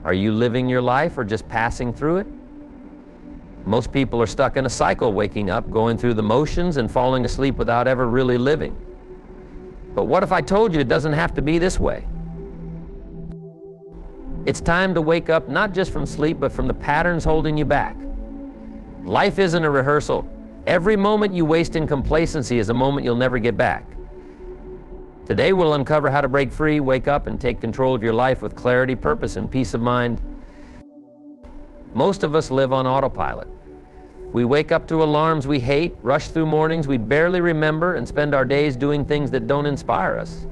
Are you living your life or just passing through it? Most people are stuck in a cycle, waking up, going through the motions, and falling asleep without ever really living. But what if I told you it doesn't have to be this way? It's time to wake up, not just from sleep, but from the patterns holding you back. Life isn't a rehearsal. Every moment you waste in complacency is a moment you'll never get back. Today we'll uncover how to break free, wake up, and take control of your life with clarity, purpose, and peace of mind. Most of us live on autopilot. We wake up to alarms we hate, rush through mornings we barely remember, and spend our days doing things that don't inspire us.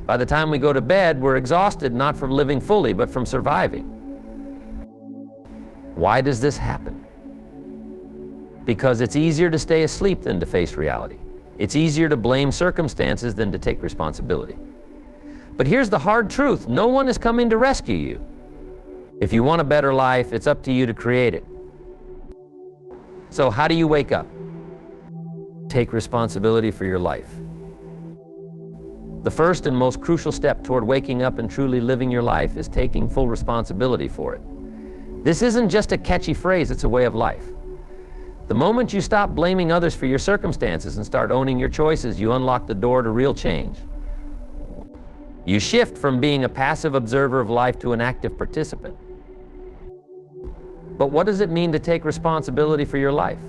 By the time we go to bed, we're exhausted, not from living fully, but from surviving. Why does this happen? Because it's easier to stay asleep than to face reality. It's easier to blame circumstances than to take responsibility. But here's the hard truth: no one is coming to rescue you. If you want a better life, it's up to you to create it. So how do you wake up? Take responsibility for your life. The first and most crucial step toward waking up and truly living your life is taking full responsibility for it. This isn't just a catchy phrase, it's a way of life. The moment you stop blaming others for your circumstances and start owning your choices, you unlock the door to real change. You shift from being a passive observer of life to an active participant. But what does it mean to take responsibility for your life?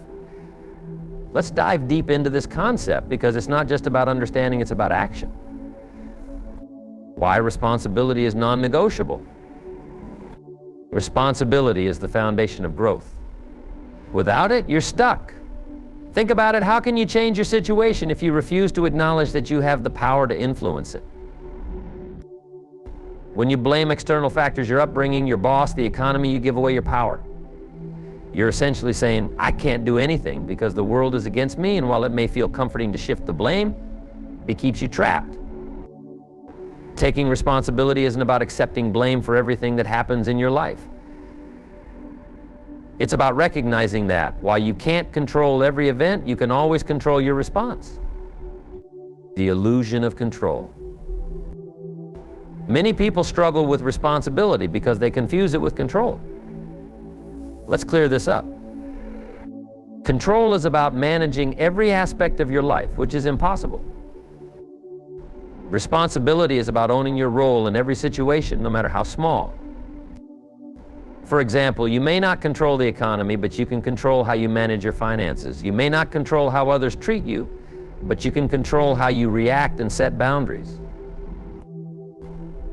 Let's dive deep into this concept, because it's not just about understanding, it's about action. Why responsibility is non-negotiable. Responsibility is the foundation of growth. Without it, you're stuck. Think about it. How can you change your situation if you refuse to acknowledge that you have the power to influence it? When you blame external factors, your upbringing, your boss, the economy, you give away your power. You're essentially saying, I can't do anything because the world is against me, and while it may feel comforting to shift the blame, it keeps you trapped. Taking responsibility isn't about accepting blame for everything that happens in your life. It's about recognizing that while you can't control every event, you can always control your response. The illusion of control. Many people struggle with responsibility because they confuse it with control. Let's clear this up. Control is about managing every aspect of your life, which is impossible. Responsibility is about owning your role in every situation, no matter how small. For example, you may not control the economy, but you can control how you manage your finances. You may not control how others treat you, but you can control how you react and set boundaries.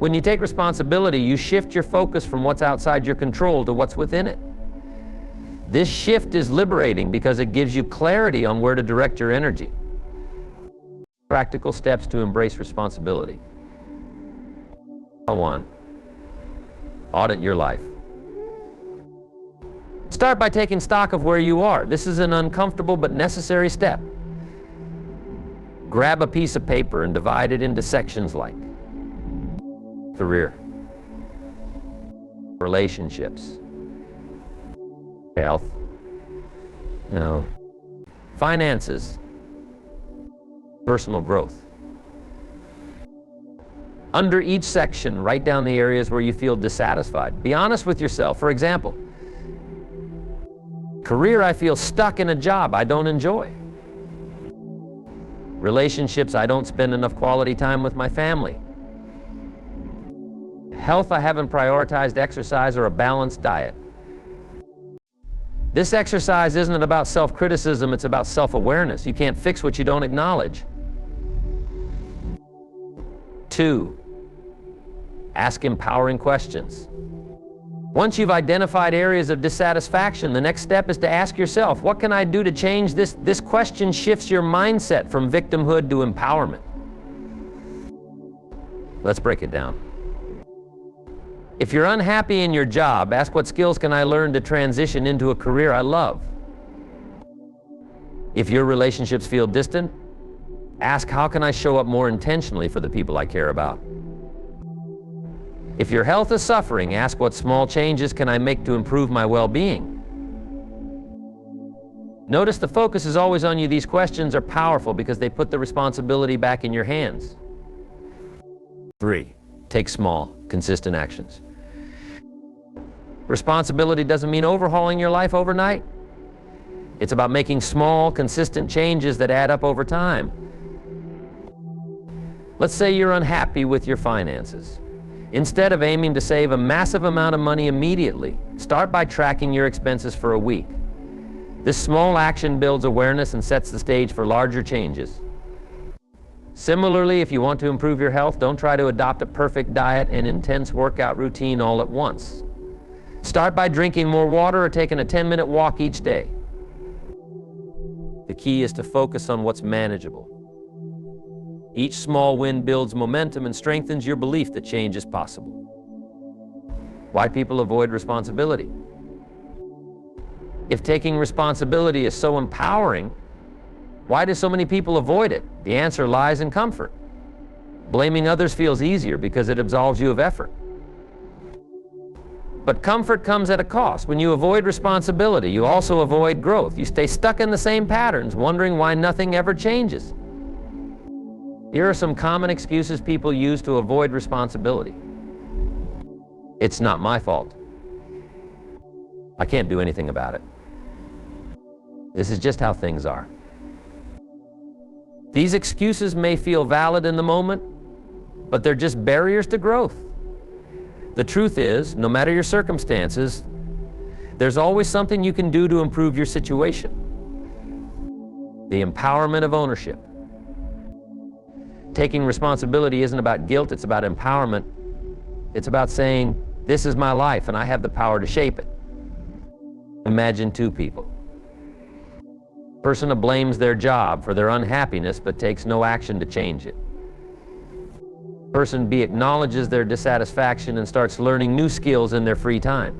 When you take responsibility, you shift your focus from what's outside your control to what's within it. This shift is liberating because it gives you clarity on where to direct your energy. Practical steps to embrace responsibility. 1. Audit your life. Start by taking stock of where you are. This is an uncomfortable but necessary step. Grab a piece of paper and divide it into sections like career, relationships, health, finances, personal growth. Under each section, write down the areas where you feel dissatisfied. Be honest with yourself. For example, career, I feel stuck in a job I don't enjoy. Relationships, I don't spend enough quality time with my family. Health, I haven't prioritized exercise or a balanced diet. This exercise isn't about self-criticism, it's about self-awareness. You can't fix what you don't acknowledge. 2, ask empowering questions. Once you've identified areas of dissatisfaction, the next step is to ask yourself, what can I do to change this? This question shifts your mindset from victimhood to empowerment. Let's break it down. If you're unhappy in your job, ask, what skills can I learn to transition into a career I love? If your relationships feel distant, ask, how can I show up more intentionally for the people I care about? If your health is suffering, ask, what small changes can I make to improve my well-being? Notice the focus is always on you. These questions are powerful because they put the responsibility back in your hands. 3, take small, consistent actions. Responsibility doesn't mean overhauling your life overnight. It's about making small, consistent changes that add up over time. Let's say you're unhappy with your finances. Instead of aiming to save a massive amount of money immediately, start by tracking your expenses for a week. This small action builds awareness and sets the stage for larger changes. Similarly, if you want to improve your health, don't try to adopt a perfect diet and intense workout routine all at once. Start by drinking more water or taking a 10-minute walk each day. The key is to focus on what's manageable. Each small win builds momentum and strengthens your belief that change is possible. Why people avoid responsibility? If taking responsibility is so empowering, why do so many people avoid it? The answer lies in comfort. Blaming others feels easier because it absolves you of effort. But comfort comes at a cost. When you avoid responsibility, you also avoid growth. You stay stuck in the same patterns, wondering why nothing ever changes. Here are some common excuses people use to avoid responsibility. It's not my fault. I can't do anything about it. This is just how things are. These excuses may feel valid in the moment, but they're just barriers to growth. The truth is, no matter your circumstances, there's always something you can do to improve your situation. The empowerment of ownership. Taking responsibility isn't about guilt, it's about empowerment. It's about saying, this is my life and I have the power to shape it. Imagine two people. Person A blames their job for their unhappiness but takes no action to change it. Person B acknowledges their dissatisfaction and starts learning new skills in their free time.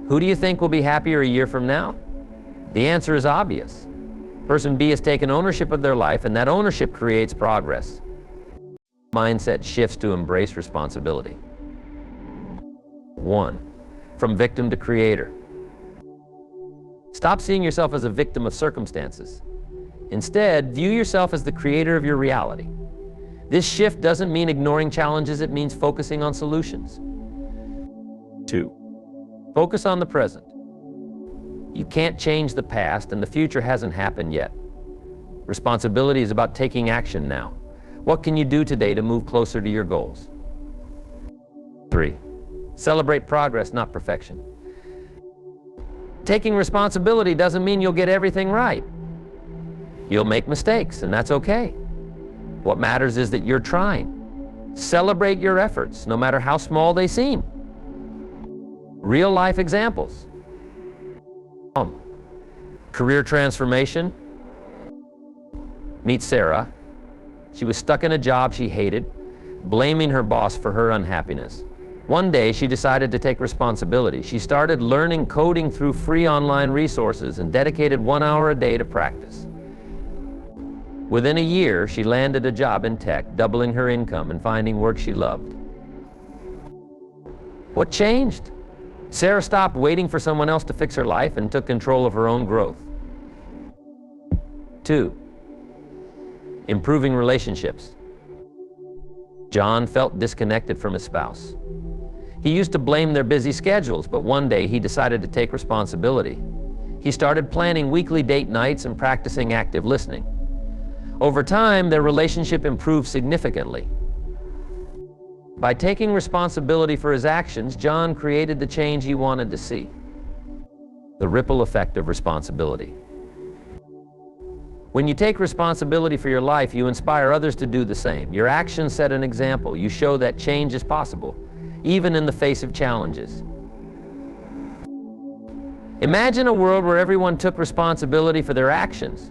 Who do you think will be happier a year from now? The answer is obvious. Person B has taken ownership of their life, and that ownership creates progress. Mindset shifts to embrace responsibility. 1. From victim to creator. Stop seeing yourself as a victim of circumstances. Instead, view yourself as the creator of your reality. This shift doesn't mean ignoring challenges, it means focusing on solutions. 2. Focus on the present. You can't change the past, and the future hasn't happened yet. Responsibility is about taking action now. What can you do today to move closer to your goals? 3. Celebrate progress, not perfection. Taking responsibility doesn't mean you'll get everything right. You'll make mistakes, and that's okay. What matters is that you're trying. Celebrate your efforts, no matter how small they seem. Real life examples. Career transformation. Meet Sarah. She was stuck in a job she hated, blaming her boss for her unhappiness. One day, she decided to take responsibility. She started learning coding through free online resources and dedicated 1 hour a day to practice. Within a year, she landed a job in tech, doubling her income and finding work she loved. What changed? Sarah stopped waiting for someone else to fix her life and took control of her own growth. 2. Improving relationships. John felt disconnected from his spouse. He used to blame their busy schedules, but one day he decided to take responsibility. He started planning weekly date nights and practicing active listening. Over time, their relationship improved significantly. By taking responsibility for his actions, John created the change he wanted to see. The ripple effect of responsibility. When you take responsibility for your life, you inspire others to do the same. Your actions set an example. You show that change is possible, even in the face of challenges. Imagine a world where everyone took responsibility for their actions.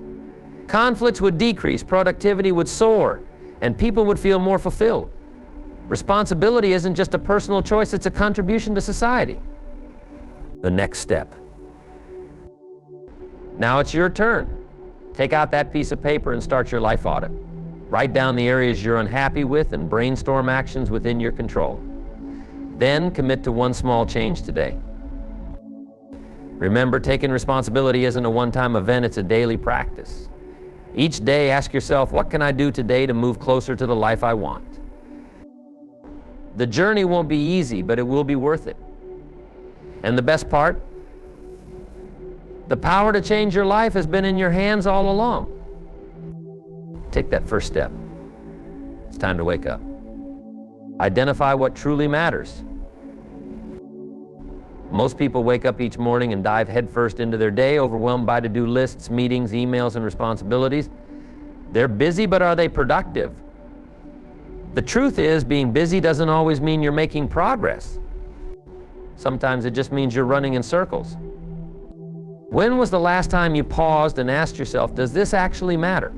Conflicts would decrease, productivity would soar, and people would feel more fulfilled. Responsibility isn't just a personal choice, it's a contribution to society. The next step. Now it's your turn. Take out that piece of paper and start your life audit. Write down the areas you're unhappy with and brainstorm actions within your control. Then commit to one small change today. Remember, taking responsibility isn't a one-time event, it's a daily practice. Each day, ask yourself, what can I do today to move closer to the life I want? The journey won't be easy, but it will be worth it. And the best part, the power to change your life has been in your hands all along. Take that first step. It's time to wake up. Identify what truly matters. Most people wake up each morning and dive headfirst into their day, overwhelmed by to-do lists, meetings, emails, and responsibilities. They're busy, but are they productive? The truth is, being busy doesn't always mean you're making progress. Sometimes it just means you're running in circles. When was the last time you paused and asked yourself, does this actually matter?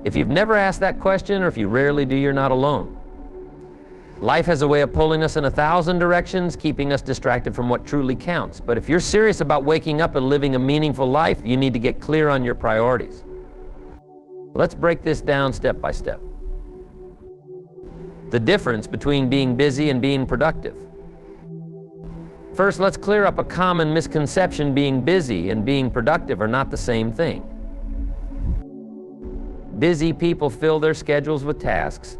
If you've never asked that question, or if you rarely do, you're not alone. Life has a way of pulling us in 1,000 directions, keeping us distracted from what truly counts. But if you're serious about waking up and living a meaningful life, you need to get clear on your priorities. Let's break this down step by step. The difference between being busy and being productive. First, let's clear up a common misconception. Being busy and being productive are not the same thing. Busy people fill their schedules with tasks,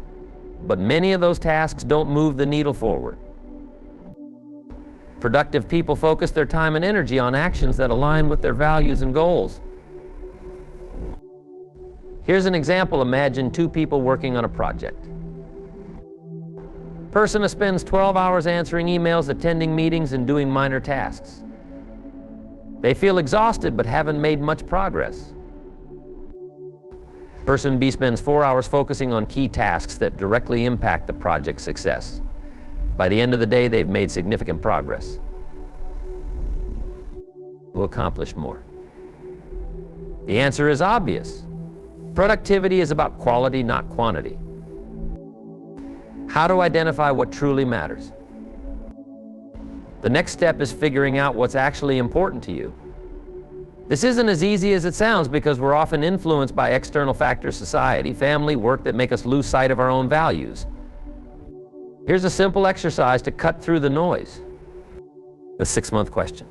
but many of those tasks don't move the needle forward. Productive people focus their time and energy on actions that align with their values and goals. Here's an example. Imagine two people working on a project. Person spends 12 hours answering emails, attending meetings, and doing minor tasks. They feel exhausted but haven't made much progress. Person B spends 4 hours focusing on key tasks that directly impact the project's success. By the end of the day, they've made significant progress. Who accomplished more? The answer is obvious. Productivity is about quality, not quantity. How to identify what truly matters? The next step is figuring out what's actually important to you. This isn't as easy as it sounds because we're often influenced by external factors, society, family, work that make us lose sight of our own values. Here's a simple exercise to cut through the noise. The 6-month question.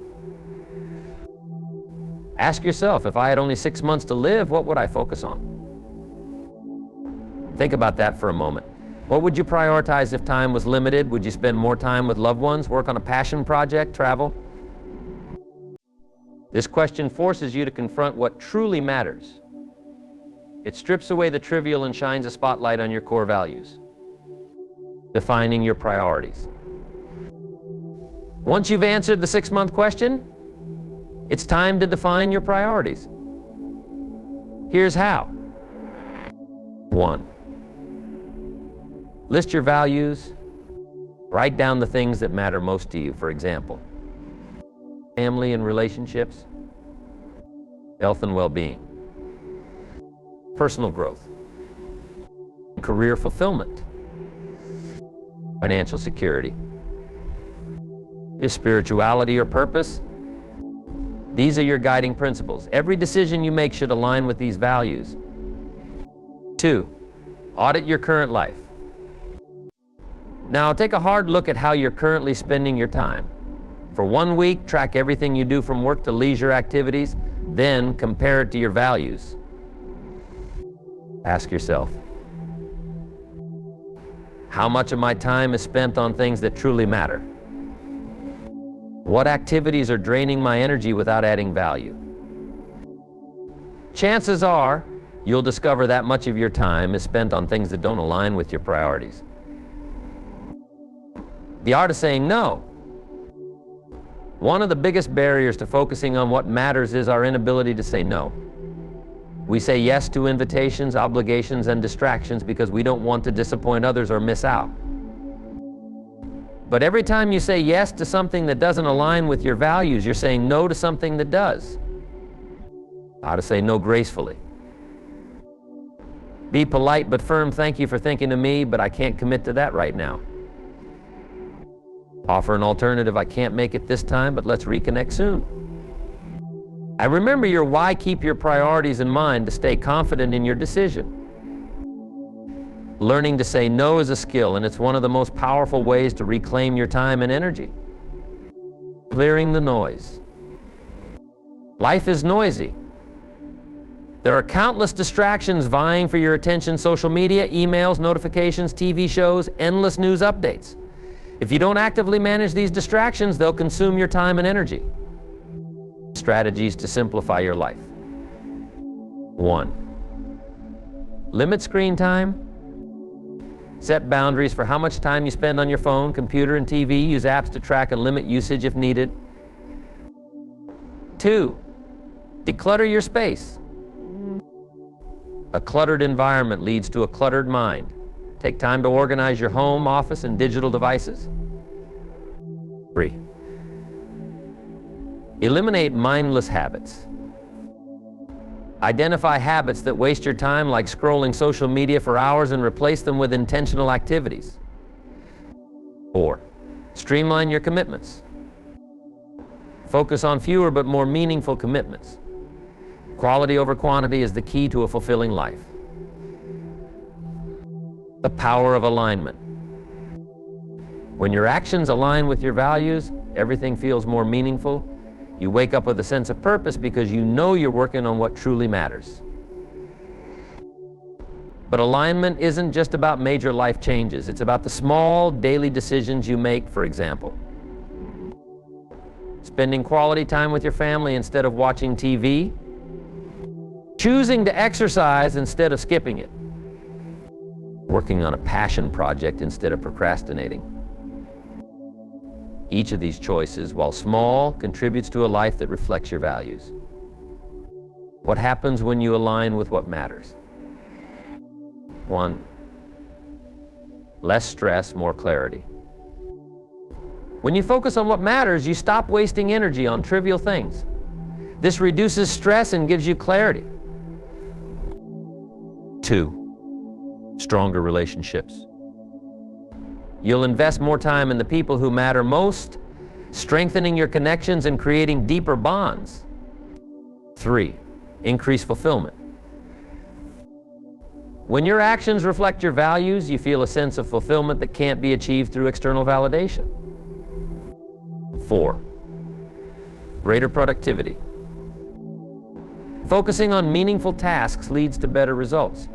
Ask yourself, if I had only 6 months to live, what would I focus on? Think about that for a moment. What would you prioritize if time was limited? Would you spend more time with loved ones, work on a passion project, travel? This question forces you to confront what truly matters. It strips away the trivial and shines a spotlight on your core values. Defining your priorities. Once you've answered the 6-month question, it's time to define your priorities. Here's how. 1. List your values. Write down the things that matter most to you. For example, family and relationships, health and well-being, personal growth, career fulfillment, financial security. Is spirituality or purpose? These are your guiding principles. Every decision you make should align with these values. 2. Audit your current life. Now take a hard look at how you're currently spending your time. For 1 week, track everything you do from work to leisure activities, then compare it to your values. Ask yourself, how much of my time is spent on things that truly matter? What activities are draining my energy without adding value? Chances are, you'll discover that much of your time is spent on things that don't align with your priorities. The art of saying no. One of the biggest barriers to focusing on what matters is our inability to say no. We say yes to invitations, obligations, and distractions because we don't want to disappoint others or miss out. But every time you say yes to something that doesn't align with your values, you're saying no to something that does. How to say no gracefully. Be polite but firm. Thank you for thinking of me, but I can't commit to that right now. Offer an alternative. I can't make it this time, but let's reconnect soon. I remember your why. Keep your priorities in mind to stay confident in your decision. Learning to say no is a skill, and it's one of the most powerful ways to reclaim your time and energy. Clearing the noise. Life is noisy. There are countless distractions vying for your attention: social media, emails, notifications, TV shows, endless news updates. If you don't actively manage these distractions, they'll consume your time and energy. Strategies to simplify your life. 1. Limit screen time. Set boundaries for how much time you spend on your phone, computer, and TV. Use apps to track and limit usage if needed. 2. Declutter your space. A cluttered environment leads to a cluttered mind. Take time to organize your home, office, and digital devices. 3. Eliminate mindless habits. Identify habits that waste your time, like scrolling social media for hours, and replace them with intentional activities. 4. Streamline your commitments. Focus on fewer but more meaningful commitments. Quality over quantity is the key to a fulfilling life. The power of alignment. When your actions align with your values, everything feels more meaningful. You wake up with a sense of purpose because you know you're working on what truly matters. But alignment isn't just about major life changes. It's about the small daily decisions you make, for example. Spending quality time with your family instead of watching TV. Choosing to exercise instead of skipping it. Working on a passion project instead of procrastinating. Each of these choices, while small, contributes to a life that reflects your values. What happens when you align with what matters? 1. Less stress, more clarity. When you focus on what matters, you stop wasting energy on trivial things. This reduces stress and gives you clarity. 2. Stronger relationships. You'll invest more time in the people who matter most, strengthening your connections and creating deeper bonds. 3. Increase fulfillment. When your actions reflect your values, you feel a sense of fulfillment that can't be achieved through external validation. 4. Greater productivity. Focusing on meaningful tasks leads to better results.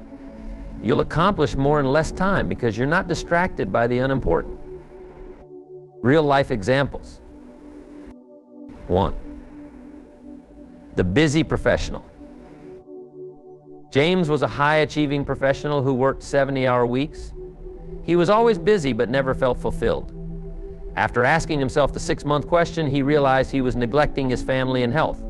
You'll accomplish more in less time because you're not distracted by the unimportant. Real-life examples. 1. The busy professional. James was a high-achieving professional who worked 70-hour weeks. He was always busy but never felt fulfilled. After asking himself the 6-month question, he realized he was neglecting his family and health.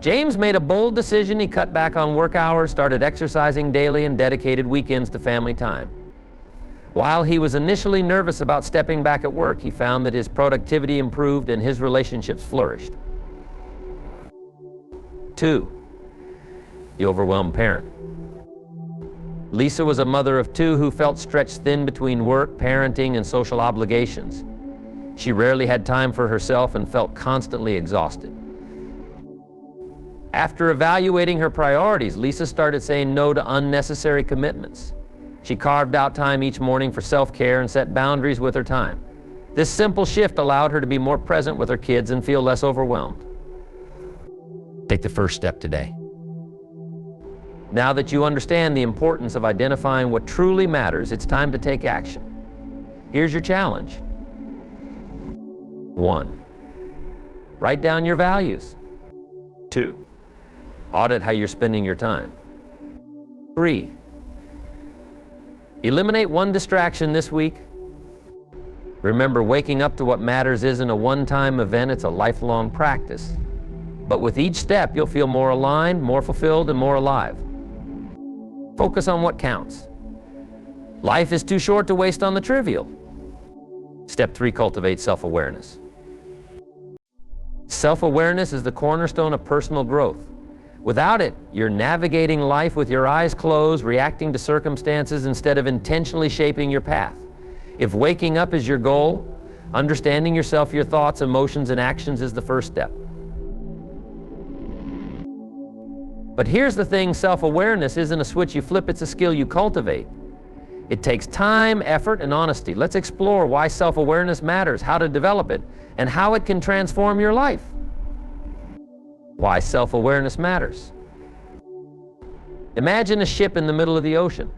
James made a bold decision. He cut back on work hours, started exercising daily, and dedicated weekends to family time. While he was initially nervous about stepping back at work, he found that his productivity improved and his relationships flourished. 2. The overwhelmed parent. Lisa was a mother of 2 who felt stretched thin between work, parenting, and social obligations. She rarely had time for herself and felt constantly exhausted. After evaluating her priorities, Lisa started saying no to unnecessary commitments. She carved out time each morning for self-care and set boundaries with her time. This simple shift allowed her to be more present with her kids and feel less overwhelmed. Take the first step today. Now that you understand the importance of identifying what truly matters, it's time to take action. Here's your challenge. 1. Write down your values. 2. Audit how you're spending your time. 3. Eliminate one distraction this week. Remember, waking up to what matters isn't a one-time event, it's a lifelong practice. But with each step, you'll feel more aligned, more fulfilled, and more alive. Focus on what counts. Life is too short to waste on the trivial. Step 3, cultivate self-awareness. Self-awareness is the cornerstone of personal growth. Without it, you're navigating life with your eyes closed, reacting to circumstances instead of intentionally shaping your path. If waking up is your goal, understanding yourself, your thoughts, emotions, and actions is the first step. But here's the thing, self-awareness isn't a switch you flip, it's a skill you cultivate. It takes time, effort, and honesty. Let's explore why self-awareness matters, how to develop it, and how it can transform your life. Why self-awareness matters. Imagine a ship in the middle of the ocean.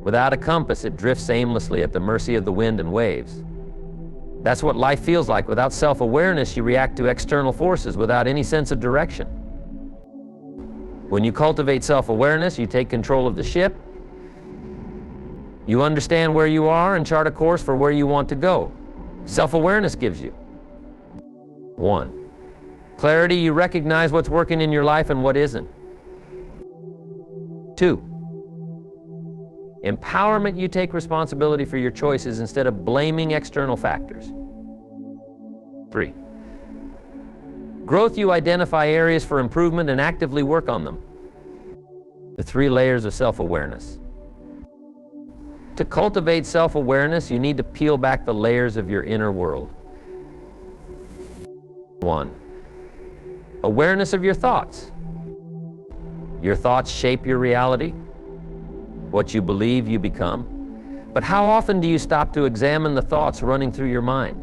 Without a compass, it drifts aimlessly at the mercy of the wind and waves. That's what life feels like. Without self-awareness, you react to external forces without any sense of direction. When you cultivate self-awareness, you take control of the ship. You understand where you are and chart a course for where you want to go. Self-awareness gives you 1. Clarity, you recognize what's working in your life and what isn't. 2. Empowerment, you take responsibility for your choices instead of blaming external factors. 3. Growth, you identify areas for improvement and actively work on them. The 3 layers of self-awareness. To cultivate self-awareness, you need to peel back the layers of your inner world. 1. Awareness of your thoughts. Your thoughts shape your reality. What you believe, you become. But how often do you stop to examine the thoughts running through your mind?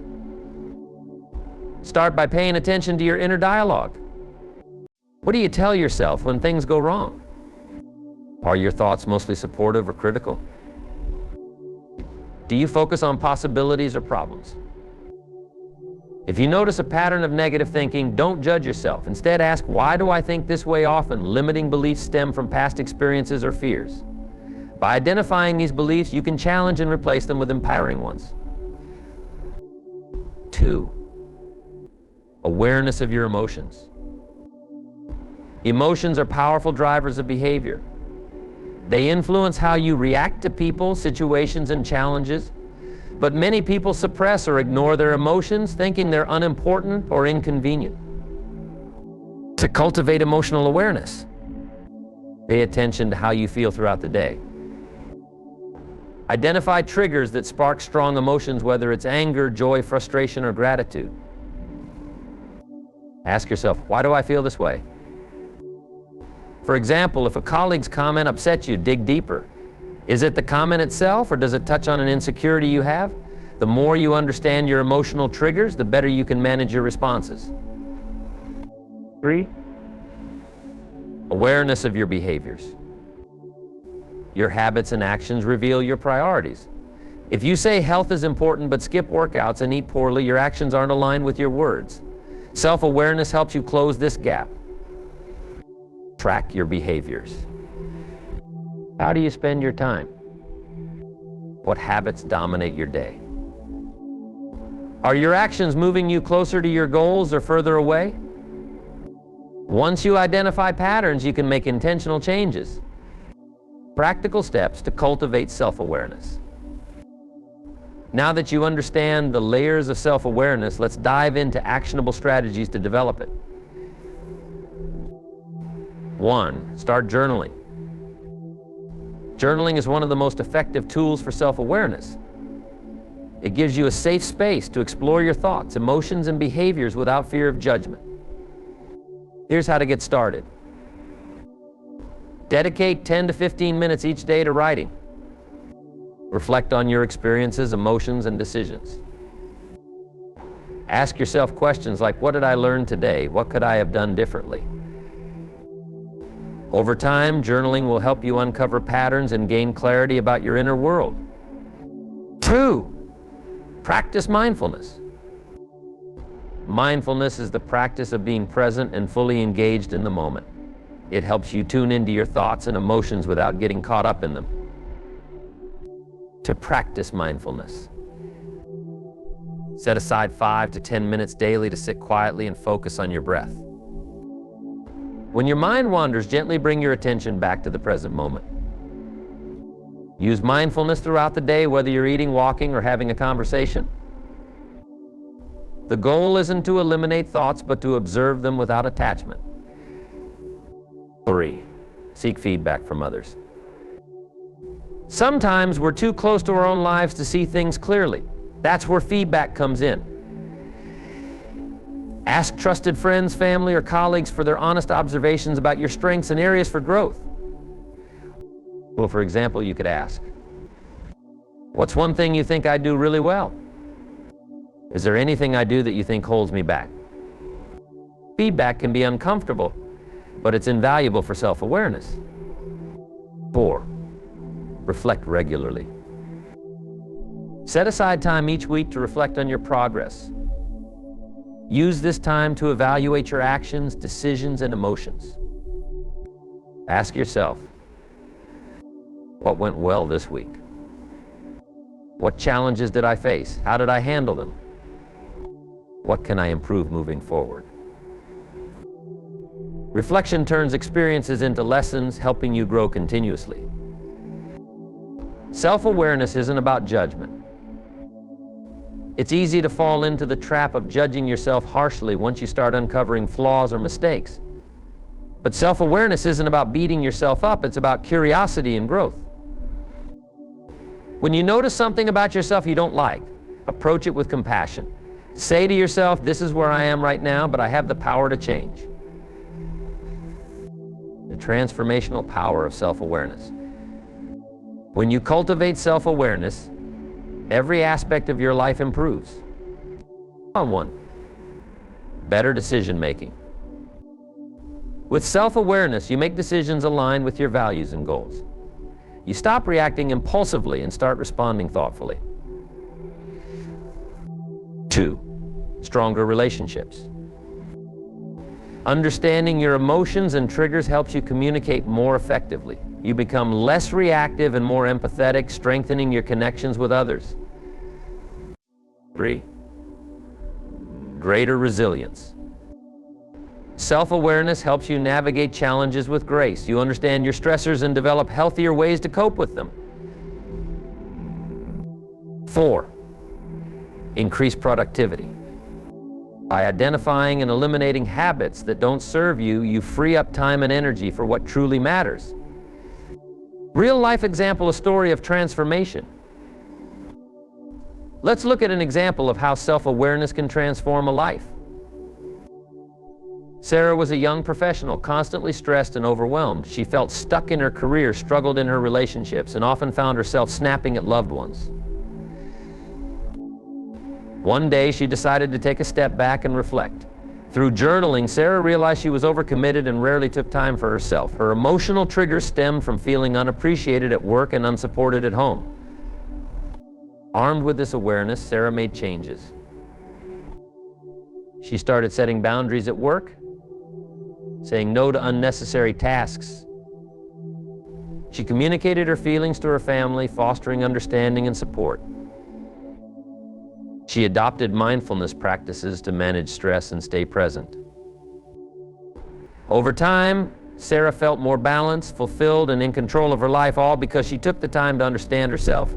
Start by paying attention to your inner dialogue. What do you tell yourself when things go wrong? Are your thoughts mostly supportive or critical? Do you focus on possibilities or problems? If you notice a pattern of negative thinking, don't judge yourself. Instead, ask, why do I think this way often? Limiting beliefs stem from past experiences or fears. By identifying these beliefs, you can challenge and replace them with empowering ones. 2. Awareness of your emotions. Emotions are powerful drivers of behavior. They influence how you react to people, situations, and challenges. But many people suppress or ignore their emotions, thinking they're unimportant or inconvenient. To cultivate emotional awareness, pay attention to how you feel throughout the day. Identify triggers that spark strong emotions, whether it's anger, joy, frustration, or gratitude. Ask yourself, why do I feel this way? For example, if a colleague's comment upsets you, dig deeper. Is it the comment itself, or does it touch on an insecurity you have? The more you understand your emotional triggers, the better you can manage your responses. 3. Awareness of your behaviors. Your habits and actions reveal your priorities. If you say health is important but skip workouts and eat poorly, your actions aren't aligned with your words. Self-awareness helps you close this gap. Track your behaviors. How do you spend your time? What habits dominate your day? Are your actions moving you closer to your goals or further away? Once you identify patterns, you can make intentional changes. Practical steps to cultivate self-awareness. Now that you understand the layers of self-awareness, let's dive into actionable strategies to develop it. 1. Start journaling. Journaling is one of the most effective tools for self-awareness. It gives you a safe space to explore your thoughts, emotions, and behaviors without fear of judgment. Here's how to get started. Dedicate 10 to 15 minutes each day to writing. Reflect on your experiences, emotions, and decisions. Ask yourself questions like, what did I learn today? What could I have done differently? Over time, journaling will help you uncover patterns and gain clarity about your inner world. 2. Practice mindfulness. Mindfulness is the practice of being present and fully engaged in the moment. It helps you tune into your thoughts and emotions without getting caught up in them. To practice mindfulness, set aside 5 to 10 minutes daily to sit quietly and focus on your breath. When your mind wanders, gently bring your attention back to the present moment. Use mindfulness throughout the day, whether you're eating, walking, or having a conversation. The goal isn't to eliminate thoughts, but to observe them without attachment. 3. Seek feedback from others. Sometimes we're too close to our own lives to see things clearly. That's where feedback comes in. Ask trusted friends, family, or colleagues for their honest observations about your strengths and areas for growth. Well, for example, you could ask, what's one thing you think I do really well? Is there anything I do that you think holds me back? Feedback can be uncomfortable, but it's invaluable for self-awareness. 4. Reflect regularly. Set aside time each week to reflect on your progress. Use this time to evaluate your actions, decisions, and emotions. Ask yourself, what went well this week? What challenges did I face? How did I handle them? What can I improve moving forward? Reflection turns experiences into lessons, helping you grow continuously. Self-awareness isn't about judgment. It's easy to fall into the trap of judging yourself harshly once you start uncovering flaws or mistakes. But self-awareness isn't about beating yourself up, it's about curiosity and growth. When you notice something about yourself you don't like, approach it with compassion. Say to yourself, this is where I am right now, but I have the power to change. The transformational power of self-awareness. When you cultivate self-awareness, every aspect of your life improves. One, better decision-making. With self-awareness, you make decisions aligned with your values and goals. You stop reacting impulsively and start responding thoughtfully. 2, stronger relationships. Understanding your emotions and triggers helps you communicate more effectively. You become less reactive and more empathetic, strengthening your connections with others. 3, greater resilience. Self-awareness helps you navigate challenges with grace. You understand your stressors and develop healthier ways to cope with them. 4, increase productivity. By identifying and eliminating habits that don't serve you, you free up time and energy for what truly matters. Real-life example, a story of transformation. Let's look at an example of how self-awareness can transform a life. Sarah was a young professional, constantly stressed and overwhelmed. She felt stuck in her career, struggled in her relationships, and often found herself snapping at loved ones. One day, she decided to take a step back and reflect. Through journaling, Sarah realized she was overcommitted and rarely took time for herself. Her emotional triggers stemmed from feeling unappreciated at work and unsupported at home. Armed with this awareness, Sarah made changes. She started setting boundaries at work, saying no to unnecessary tasks. She communicated her feelings to her family, fostering understanding and support. She adopted mindfulness practices to manage stress and stay present. Over time, Sarah felt more balanced, fulfilled, and in control of her life, all because she took the time to understand herself.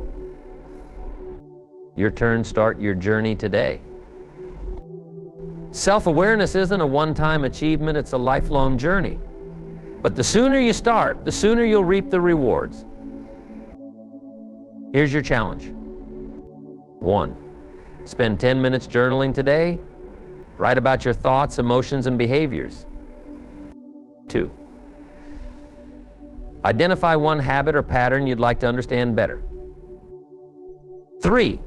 Your turn. Start your journey today. Self-awareness isn't a one-time achievement, it's a lifelong journey. But the sooner you start, the sooner you'll reap the rewards. Here's your challenge. 1, spend 10 minutes journaling today. Write about your thoughts, emotions, and behaviors. 2, identify one habit or pattern you'd like to understand better. 3,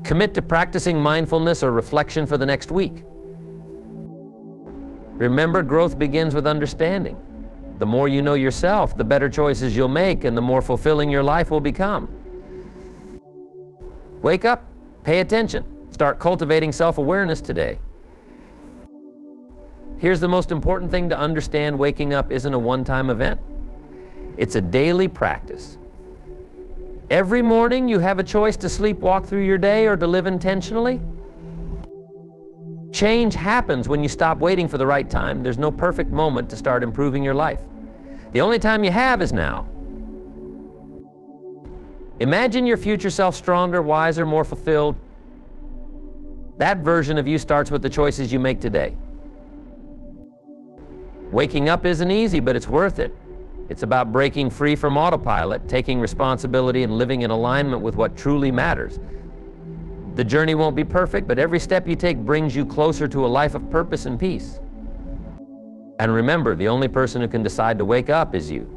commit to practicing mindfulness or reflection for the next week. Remember, growth begins with understanding. The more you know yourself, the better choices you'll make and the more fulfilling your life will become. Wake up, pay attention, start cultivating self-awareness today. Here's the most important thing to understand: waking up isn't a one-time event. It's a daily practice. Every morning you have a choice to sleepwalk through your day or to live intentionally. Change happens when you stop waiting for the right time. There's no perfect moment to start improving your life. The only time you have is now. Imagine your future self stronger, wiser, more fulfilled. That version of you starts with the choices you make today. Waking up isn't easy, but it's worth it. It's about breaking free from autopilot, taking responsibility, and living in alignment with what truly matters. The journey won't be perfect, but every step you take brings you closer to a life of purpose and peace. And remember, the only person who can decide to wake up is you.